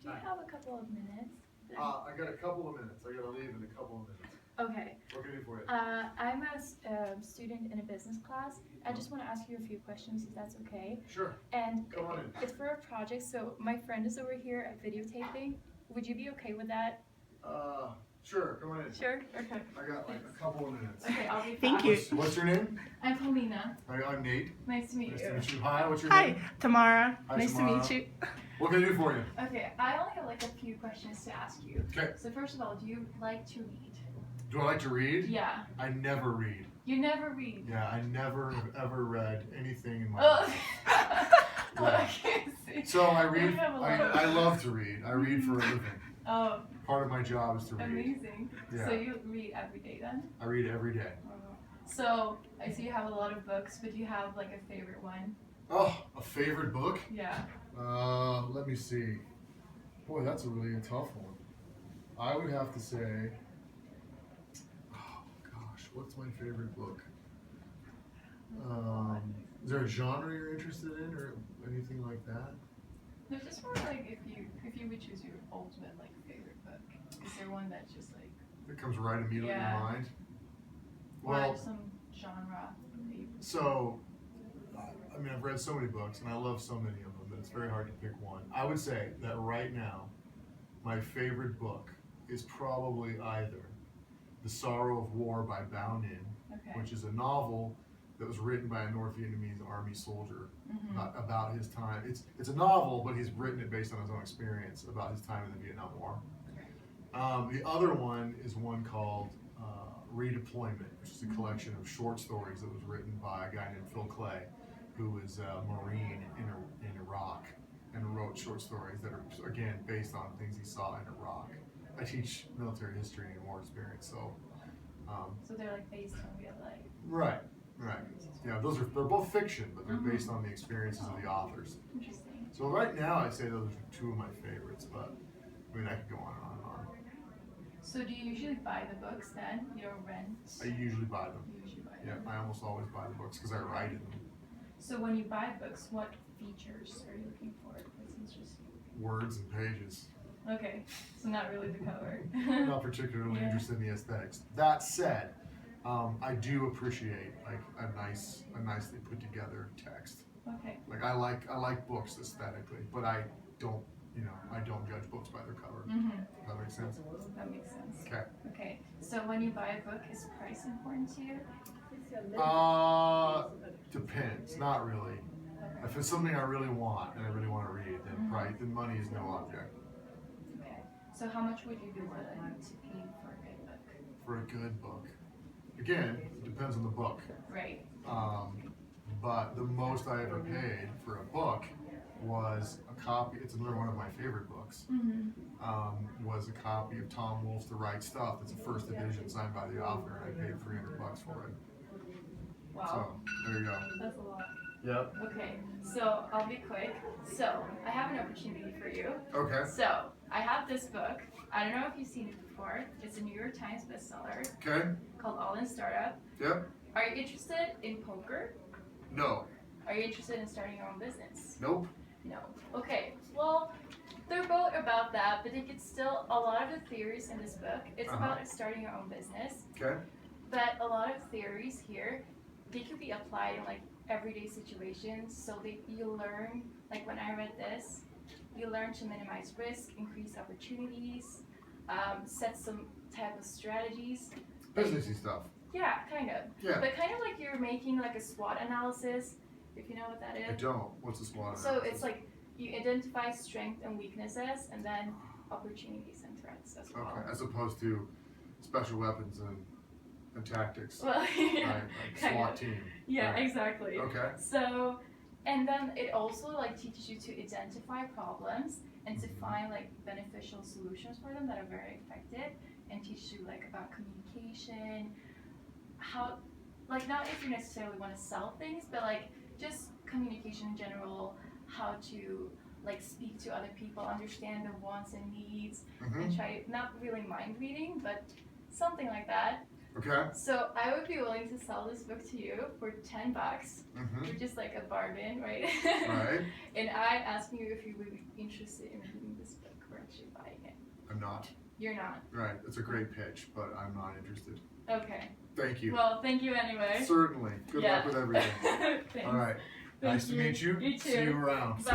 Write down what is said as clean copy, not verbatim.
Do you have a couple of minutes? I got a couple of minutes. I gotta leave in a couple of minutes. Okay. What can I do for you? I'm a student in a business class. I just want to ask you a few questions, if that's okay. Sure. And Come on in. it's for a project, so my friend is over here at videotaping. Would you be okay with that? Sure. Come on in. Sure. Okay. I got like a couple of minutes. Okay, I'll be Thank fast. you. What's your name? I'm Paulina. Hi, I'm Nate. Nice to meet Nice you. to meet you. Hi, what's your Hi, name? Tamara. Hi, Nice Tamara. to meet you. What can I do for you? Okay, I only have like a few questions to ask you. Okay. So first of all, do you like to read? Do I like to read? Yeah. I never read. You never read? Yeah, I never have ever read anything in my Oh. life. Yeah. Okay. So I read. You have a lot of- I love to read. I read for a living. Oh, Part of my job is to read. amazing. Yeah. So you read every day then? I read every day. So I see you have a lot of books, but do you have like a favorite one? Oh, a favorite book? Yeah. Let me see. Boy, that's a really tough one. I would have to say, oh gosh, what's my favorite book? Is there a genre you're interested in or anything like that? No, just more like if you would choose your ultimate like favorite book, is there one that's just like That comes right immediately Yeah. to mind. or Well, some genre that you so, I mean, I've read so many books and I love so many of them that it's very hard to pick one. I would say that right now, my favorite book is probably either The Sorrow of War by Bao Ninh, okay. which is a novel that was written by a North Vietnamese army soldier Mm-hmm. about his time. It's a novel, but he's written it based on his own experience about his time in the Vietnam War. The other one is one called Redeployment, which is a collection of short stories that was written by a guy named Phil Clay, who was a Marine in Iraq and wrote short stories that are, again, based on things he saw in Iraq. I teach military history and war experience, so. So they're like based on real life. Right. Yeah, they're both fiction, but they're based on the experiences of the authors. Interesting. So right now, I'd say those are two of my favorites, but I mean, I could go on and on and on. So do you usually buy the books then? You don't rent? I usually buy them. You usually buy Yeah, them. I almost always buy the books because I write in them. So when you buy books, what features are you looking for? What's interesting? Words and pages. Okay, so not really the cover. Not particularly Yeah. interested in the aesthetics. That said, I do appreciate like a nicely put together text. Okay. Like I like books aesthetically, but I don't judge books by their cover. Mm-hmm. Does that make sense? That makes sense. Okay. Okay. So when you buy a book, is price important to you? Depends. Not really. If it's something I really want and I really want to read, then money is no object. Okay. So how much would you be willing to pay for a good book? For a good book, again, it depends on the book. Right. But the most I ever paid for a book was a copy. It's another one of my favorite books. Mm-hmm. Was a copy of Tom Wolfe's The Right Stuff. It's a first edition signed by the author, and I paid $300 for it. Wow. So there you go. That's a lot. Yep. Okay. So I'll be quick. So I have an opportunity for you. Okay. So I have this book. I don't know if you've seen it before. It's a New York Times bestseller Okay. called All in Startup. Yep. Are you interested in poker? No. Are you interested in starting your own business? Nope. No. Okay. Well, they're both about that, but it gets still a lot of the theories in this book. It's about starting your own business. Okay. But a lot of theories here, they could be applied in like everyday situations. So you learn, like when I read this, you learn to minimize risk, increase opportunities, set some type of strategies. Businessy stuff. Yeah, kind of. Yeah. But kind of like you're making like a SWOT analysis, if you know what that is. I don't. What's a SWOT So analysis? it's like you identify strengths and weaknesses, and then opportunities and threats as well. Okay, as opposed to special weapons and tactics. Well, yeah, Right, like kind SWAT of. team. Yeah, Right. exactly. Okay. So, and then it also like teaches you to identify problems and to find like beneficial solutions for them that are very effective, and teach you like about communication, how, like not if you necessarily want to sell things, but like just communication in general, how to like speak to other people, understand their wants and needs, and try not really mind reading, but something like that. Okay. So I would be willing to sell this book to you for $10, which is like a bargain, right? Right. And I ask you if you would be interested in reading this book, right? actually buying it. I'm not. You're not. Right. It's a great pitch, but I'm not interested. Okay. Thank you. Well, thank you anyway. Certainly. Good luck with everything. Thanks. All right. Thank Nice to meet you. You too. See you around. Bye.